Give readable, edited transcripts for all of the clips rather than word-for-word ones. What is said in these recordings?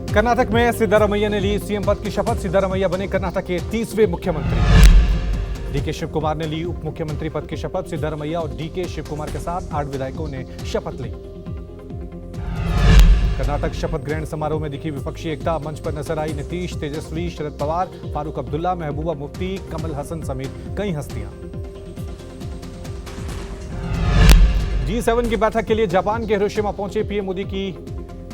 कर्नाटक में सिद्धारमैया ने ली सीएम पद की शपथ। सिद्धारमैया बने कर्नाटक के 30वें मुख्यमंत्री। डीके शिव कुमार ने ली उप मुख्यमंत्री पद की शपथ। सिद्धारमैया और डीके शिव कुमार के साथ 8 विधायकों ने शपथ ली। कर्नाटक शपथ ग्रहण समारोह में दिखी विपक्षी एकता। मंच पर नजर आई नीतीश, तेजस्वी, शरद पवार, फारूक अब्दुल्ला, महबूबा मुफ्ती, कमल हसन समेत कई हस्तियां। G7 की बैठक के लिए जापान के हिरोशिमा पहुंचे पीएम मोदी की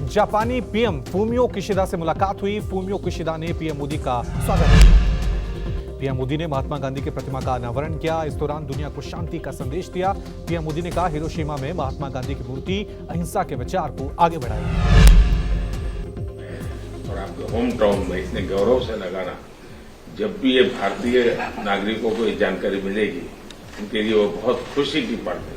जापानी पीएम फूमियो किशिदा से मुलाकात हुई। फूमियो किशिदा ने पीएम मोदी का स्वागत किया। पीएम मोदी ने महात्मा गांधी की प्रतिमा का अनावरण किया। इस दौरान दुनिया को शांति का संदेश दिया। पीएम मोदी ने कहा, हिरोशिमा में महात्मा गांधी की मूर्ति अहिंसा के विचार को आगे बढ़ाएगी। और आपके होम टाउन में इतने गौरव से लगाना, जब भी ये भारतीय नागरिकों को ये जानकारी मिलेगी, उनके लिए वो बहुत खुशी की बात है।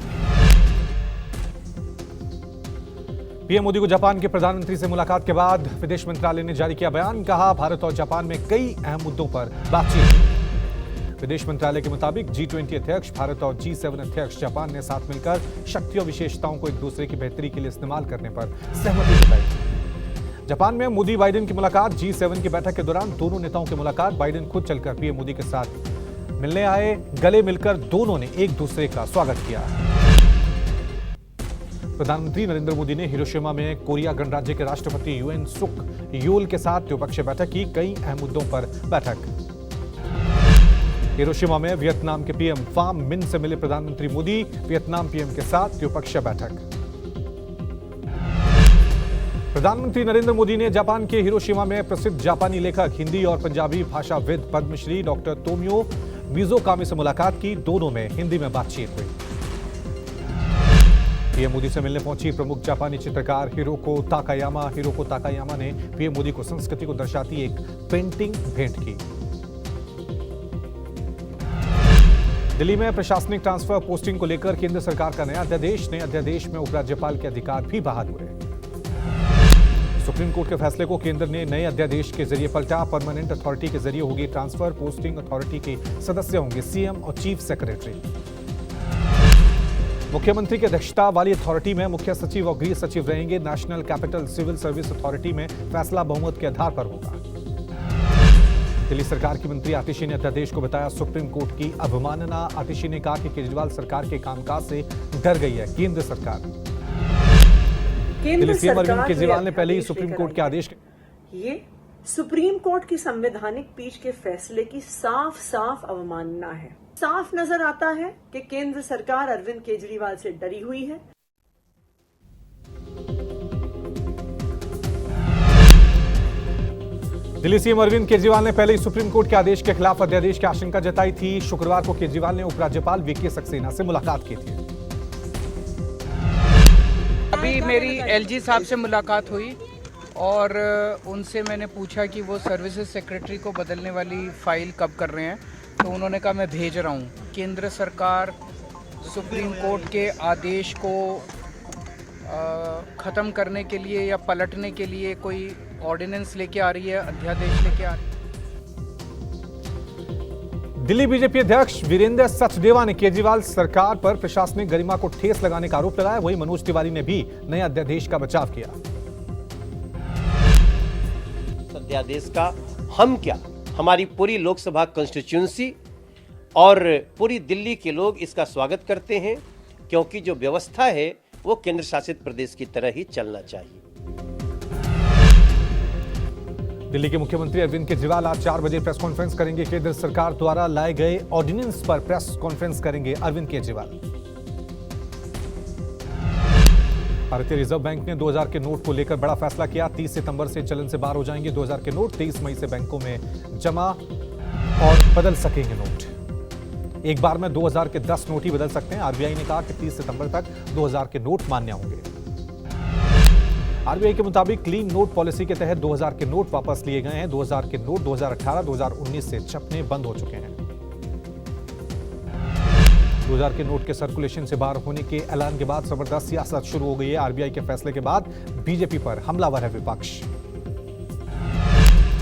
पीएम मोदी को जापान के प्रधानमंत्री से मुलाकात के बाद विदेश मंत्रालय ने जारी किया बयान। कहा, भारत और जापान में कई अहम मुद्दों पर बातचीत। विदेश मंत्रालय के मुताबिक G20 अध्यक्ष भारत और G7 अध्यक्ष जापान ने साथ मिलकर शक्ति और विशेषताओं को एक दूसरे की बेहतरी के लिए इस्तेमाल करने पर सहमति जताई। जापान में मोदी बाइडेन की मुलाकात। G7 की बैठक के दौरान दोनों नेताओं की मुलाकात। बाइडेन खुद चलकर पीएम मोदी के साथ मिलने आए। गले मिलकर दोनों ने एक दूसरे का स्वागत किया। प्रधानमंत्री नरेंद्र मोदी ने हिरोशिमा में कोरिया गणराज्य के राष्ट्रपति यूएन सुक यूल के साथ द्विपक्षीय बैठक की। कई अहम मुद्दों पर बैठक। हिरोशिमा में वियतनाम के पीएम फाम मिन से मिले प्रधानमंत्री मोदी। वियतनाम पीएम के साथ द्विपक्षीय बैठक। प्रधानमंत्री नरेंद्र मोदी ने जापान के हिरोशिमा में प्रसिद्ध जापानी लेखक, हिंदी और पंजाबी भाषाविद, पद्मश्री डॉक्टर तोमियो मिज़ोकामी से मुलाकात की। दोनों में हिंदी में बातचीत हुई। पीएम मोदी से मिलने पहुंची प्रमुख जापानी चित्रकार हिरोको ताकायामा। हिरोको ताकायामा ने पीएम मोदी को संस्कृति को दर्शाती एक पेंटिंग भेंट की। दिल्ली में प्रशासनिक ट्रांसफर पोस्टिंग को लेकर केंद्र सरकार का नया अध्यादेश। नए अध्यादेश में उपराज्यपाल के अधिकार भी बहाल हुए। सुप्रीम कोर्ट के फैसले को केंद्र ने नए अध्यादेश के जरिए पलटा। परमानेंट अथॉरिटी के जरिए होगी ट्रांसफर। पोस्टिंग अथॉरिटी के सदस्य होंगे सीएम और चीफ सेक्रेटरी। मुख्यमंत्री की अध्यक्षता वाली अथॉरिटी में मुख्य सचिव और गृह सचिव रहेंगे। National capital civil service authority में फैसला बहुमत के आधार पर होगा। दिल्ली सरकार की मंत्री आतिशी ने अध्यादेश को बताया सुप्रीम कोर्ट की अवमानना। आतिशी ने कहा कि केजरीवाल सरकार के कामकाज से डर गई है केंद्र सरकार। दिल्ली सीएम अरविंद केजरीवाल ने पहले ही सुप्रीम कोर्ट के आदेश ये सुप्रीम कोर्ट की संवैधानिक पीठ के फैसले की साफ साफ अवमानना है। साफ नजर आता है कि केंद्र सरकार अरविंद केजरीवाल से डरी हुई है। दिल्ली सीएम अरविंद केजरीवाल ने पहले ही सुप्रीम कोर्ट के आदेश के खिलाफ अध्यादेश की आशंका जताई थी। शुक्रवार को केजरीवाल ने उपराज्यपाल वीके सक्सेना से मुलाकात की थी। अभी मेरी एलजी साहब से मुलाकात हुई और उनसे मैंने पूछा कि वो सर्विसेज सेक्रेटरी को बदलने वाली फाइल कब कर रहे हैं, तो उन्होंने कहा मैं भेज रहा हूँ। केंद्र सरकार सुप्रीम कोर्ट के आदेश को ख़त्म करने के लिए या पलटने के लिए कोई ऑर्डिनेंस लेके आ रही है, अध्यादेश लेके आ रही है। दिल्ली बीजेपी अध्यक्ष वीरेंद्र सचदेवा ने केजरीवाल सरकार पर प्रशासनिक गरिमा को ठेस लगाने का आरोप लगाया। वहीं मनोज तिवारी ने भी नए अध्यादेश का बचाव किया। अध्यादेश का हम क्या, हमारी पूरी लोकसभा कॉन्स्टिट्यूंसी और पूरी दिल्ली के लोग इसका स्वागत करते हैं, क्योंकि जो व्यवस्था है वो केंद्र शासित प्रदेश की तरह ही चलना चाहिए। दिल्ली के मुख्यमंत्री अरविंद केजरीवाल आज 4 बजे प्रेस कॉन्फ्रेंस करेंगे। केंद्र सरकार द्वारा लाए गए ऑर्डिनेंस पर प्रेस कॉन्फ्रेंस करेंगे अरविंद केजरीवाल। भारतीय रिजर्व बैंक ने 2000 के नोट को लेकर बड़ा फैसला किया। 30 सितंबर से चलन से बाहर हो जाएंगे 2000 के नोट। 23 मई से बैंकों में जमा और बदल सकेंगे नोट। एक बार में 2000 के 10 नोट ही बदल सकते हैं। आरबीआई ने कहा कि 30 सितंबर तक 2000 के नोट मान्य होंगे। आरबीआई के मुताबिक क्लीन नोट पॉलिसी के तहत 2000 के नोट वापस लिए गए हैं। 2000 के नोट 2018, 2019 से छपने बंद हो चुके हैं। 2000 के नोट के सर्कुलेशन से बाहर होने के ऐलान के बाद जबरदस्त सियासत शुरू हो गई है। आरबीआई के फैसले के बाद बीजेपी पर हमलावर है विपक्ष।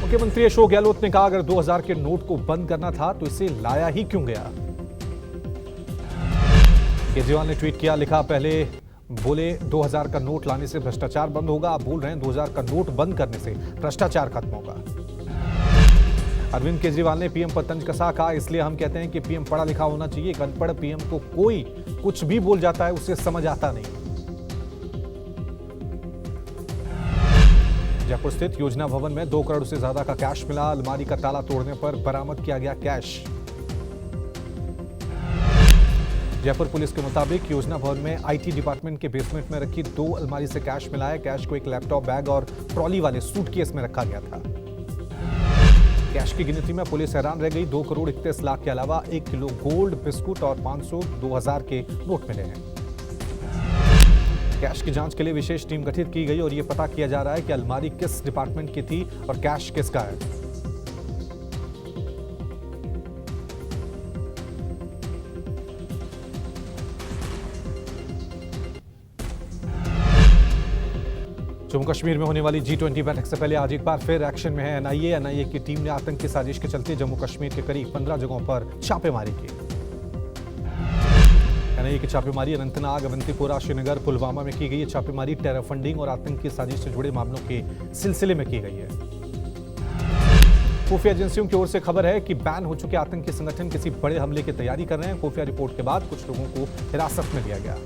मुख्यमंत्री अशोक गहलोत ने कहा, अगर 2000 के नोट को बंद करना था तो इसे लाया ही क्यों गया। केजरीवाल ने ट्वीट किया, लिखा, पहले बोले 2000 का नोट लाने से भ्रष्टाचार बंद होगा, अब बोल रहे हैं 2000 का नोट बंद करने से भ्रष्टाचार खत्म होगा। अरविंद केजरीवाल ने पीएम पर तंज कसा, कहा इसलिए हम कहते हैं कि पीएम पढ़ा लिखा होना चाहिए। एक अनपढ़ पीएम को कोई कुछ भी बोल जाता है, उसे समझ आता नहीं। जयपुर स्थित योजना भवन में 2 करोड़ से ज्यादा का कैश मिला, अलमारी का ताला तोड़ने पर बरामद किया गया कैश। जयपुर पुलिस के मुताबिक योजना भवन में आईटी डिपार्टमेंट के बेसमेंट में रखी 2 अलमारी से कैश मिला है। कैश को एक लैपटॉप, बैग और ट्रॉली वाले सूटकेस में रखा गया था। कैश की गिनती में पुलिस हैरान रह गई। 2 करोड़ 31 लाख के अलावा 1 किलो गोल्ड, बिस्कुट और 500, 2000 के नोट मिले हैं। कैश की जांच के लिए विशेष टीम गठित की गई और यह पता किया जा रहा है कि अलमारी किस डिपार्टमेंट की थी और कैश किसका है। जम्मू कश्मीर में होने वाली G20 बैठक से पहले आज एक बार फिर एक्शन में है एनआईए की टीम ने आतंकी साजिश के चलते जम्मू कश्मीर के करीब 15 जगहों पर छापेमारी की। एनआईए की छापेमारी अनंतनाग, अवंतीपोरा, श्रीनगर, पुलवामा में की गई है। छापेमारी टेरर फंडिंग और आतंकी साजिश से जुड़े मामलों के सिलसिले में की गई है। खुफिया एजेंसियों की ओर से खबर है कि बैन हो चुके आतंकी संगठन किसी बड़े हमले की तैयारी कर रहे हैं। खुफिया रिपोर्ट के बाद कुछ लोगों को हिरासत में लिया गया।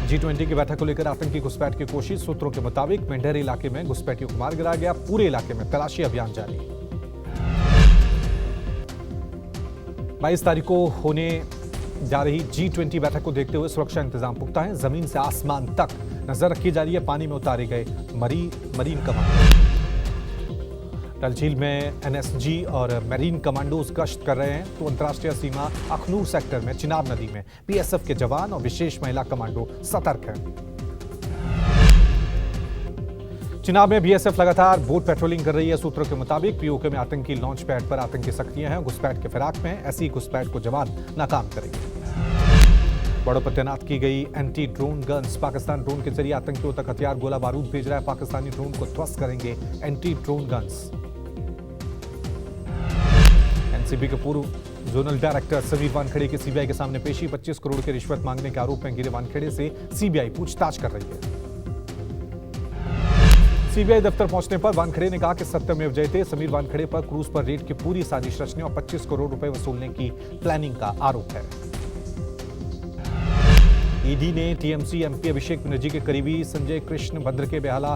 G20 की बैठक को लेकर आतंकी घुसपैठ की कोशिश। सूत्रों के मुताबिक मेंढर इलाके में घुसपैठियों को मार गिराया गया। पूरे इलाके में तलाशी अभियान जारी। 22 तारीख को होने जा रही G20 बैठक को देखते हुए सुरक्षा इंतजाम पुख्ता है। जमीन से आसमान तक नजर रखी जा रही है। पानी में उतारे गए मरीन कमांडो। डल झील में एनएसजी और मरीन कमांडोज गश्त कर रहे हैं तो अंतर्राष्ट्रीय सीमा अखनूर सेक्टर में चिनाब नदी में बीएसएफ के जवान और विशेष महिला कमांडो सतर्क हैं। चिनाब में बीएसएफ लगातार बोट पेट्रोलिंग कर रही है। सूत्रों के मुताबिक पीओके में आतंकी लॉन्च पैड पर आतंकी सक्रिय हैं, घुसपैठ के फिराक में हैं। ऐसी घुसपैठ को जवान नाकाम करेंगे। बॉर्डर पर तैनात की गई anti drone guns. Pakistan drone के जरिए आतंकियों तक हथियार, गोला बारूद भेज रहा है। पाकिस्तानी ड्रोन को ध्वस्त करेंगे एंटी ड्रोन गन्स। एनसीबी के पूर्व जोनल डायरेक्टर समीर वानखेड़े की सीबीआई के सामने पेशी। 25 करोड़ की रिश्वत मांगने के आरोप में घिरे वानखेड़े से सीबीआई पूछताछ कर रही है। सीबीआई दफ्तर पहुंचने पर वानखेड़े ने कहा कि सत्यमेव जयते। समीर वानखेड़े पर क्रूज पर रेड की पूरी साजिश रचने और 25 करोड़ रुपए वसूलने की प्लानिंग का आरोप है। ईडी ने टीएमसी एमपी अभिषेक बनर्जी के करीबी संजय कृष्ण भद्र के बेहाला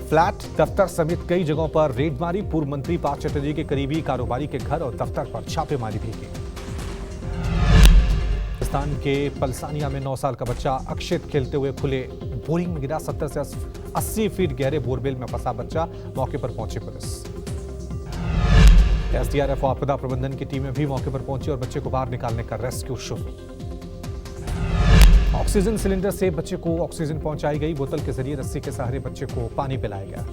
फ्लैट, दफ्तर समेत कई जगहों पर रेड मारी। पूर्व मंत्री पार्थ चटर्जी के करीबी कारोबारी के घर और दफ्तर पर छापेमारी भी की। राजस्थान के पलसानिया में 9 साल का बच्चा अक्षित खेलते हुए खुले बोरिंग में गिरा। 70 से 80 फीट गहरे बोरवेल में फंसा बच्चा। मौके पर पहुंची पुलिस। एसडीआरएफ और आपदा प्रबंधन की टीमें भी मौके पर पहुंची और बच्चे को बाहर निकालने का रेस्क्यू शुरू। ऑक्सीजन सिलेंडर से बच्चे को ऑक्सीजन पहुंचाई गई। बोतल के जरिए रस्सी के सहारे बच्चे को पानी पिलाया गया।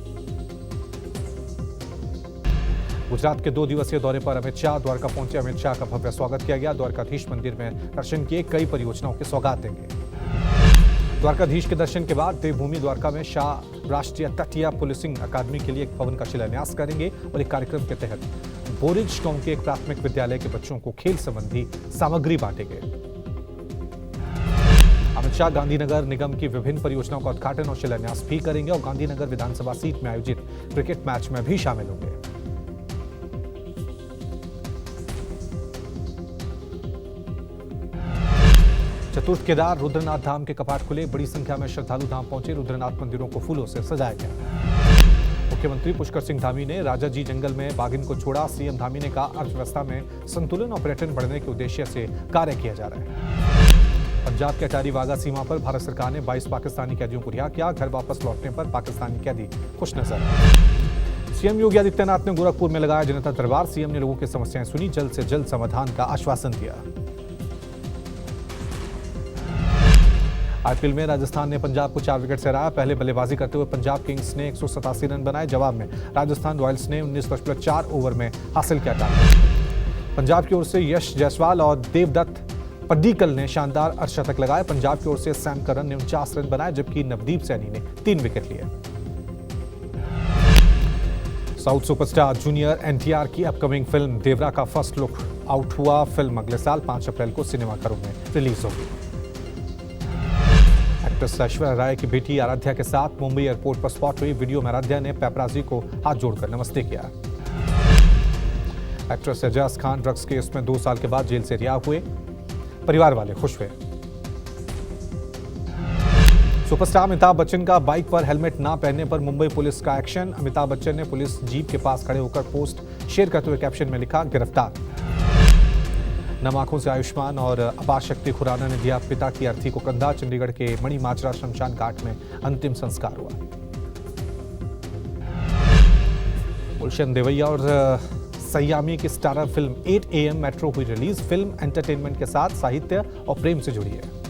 गुजरात के 2 दिवसीय दौरे पर अमित शाह द्वारका पहुंचे। अमित शाह का भव्य स्वागत किया गया। द्वारकाधीश मंदिर में दर्शन किए। कई परियोजनाओं की सौगात देंगे। द्वारकाधीश के दर्शन के बाद देवभूमि द्वारका में शाह राष्ट्रीय तटीय पुलिसिंग अकादमी के लिए एक भवन का शिलान्यास करेंगे और एक कार्यक्रम के तहत बोरिज गांव के एक प्राथमिक विद्यालय के बच्चों को खेल संबंधी सामग्री बांटेंगे। अमित शाह गांधीनगर निगम की विभिन्न परियोजनाओं का उद्घाटन और शिलान्यास भी करेंगे और गांधीनगर विधानसभा सीट में आयोजित क्रिकेट मैच में भी शामिल होंगे। चतुर्थ केदार रुद्रनाथ धाम के कपाट खुले। बड़ी संख्या में श्रद्धालु धाम पहुंचे। रुद्रनाथ मंदिरों को फूलों से सजाया गया। मुख्यमंत्री पुष्कर सिंह धामी ने राजा जी जंगल में बाघिन को छोड़ा। सीएम धामी ने कहा अर्थव्यवस्था में संतुलन और पर्यटन बढ़ने के उद्देश्य से कार्य किया जा रहा है। पंजाब के अटारी वाघा सीमा पर भारत सरकार ने 22 पाकिस्तानी कैदियों को रिहा किया। घर वापस लौटने पर पाकिस्तानी कैदी खुश नजर। सीएम योगी आदित्यनाथ ने गोरखपुर में लगाया जनता दरबार। सीएम ने लोगों की समस्याएं सुनी, जल्द से जल्द समाधान का आश्वासन दिया। आईपीएल में राजस्थान ने पंजाब को 4 विकेट से हराया। पहले बल्लेबाजी करते हुए पंजाब किंग्स ने 187 रन बनाए। जवाब में राजस्थान रॉयल्स ने 19.4 ओवर में हासिल किया टारगेट। पंजाब की ओर से यश जायसवाल और देवदत्त पड्डीकल ने शानदार अर्धशतक लगाए। पंजाब की ओर से सैम करन ने 49 रन बनाए जबकि नवदीप सैनी ने 3 विकेट लिए। साउथ सुपरस्टार जूनियर एनटीआर की अपकमिंग फिल्म देवरा का फर्स्ट लुक आउट हुआ। फिल्म अगले साल 5 अप्रैल को सिनेमाघरों में रिलीज होगी। एक्ट्रेस ऐश्वर्या राय की बेटी आराध्या के साथ मुंबई एयरपोर्ट पर स्पॉट हुई वीडियो में आराध्या ने पैपराजी को हाथ जोड़कर नमस्ते किया। Actress Ajaz Khan drugs case में 2 साल के बाद जेल से रिहा हुए, परिवार वाले खुश हुए। सुपरस्टार अमिताभ बच्चन का बाइक पर हेलमेट ना पहनने पर मुंबई पुलिस का एक्शन। अमिताभ बच्चन ने पुलिस जीप के पास खड़े होकर पोस्ट शेयर करते हुए कैप्शन में लिखा, गिरफ्तार। नम आंखों से आयुष्मान और अपार शक्ति खुराना ने दिया पिता की अर्थी को कंधा। चंडीगढ़ के मणिमाजरा शमशान घाट में अंतिम संस्कार हुआ। गुलशन देवैया और सयामी की स्टारर फिल्म 8 AM मेट्रो हुई रिलीज। फिल्म एंटरटेनमेंट के साथ साहित्य और प्रेम से जुड़ी है।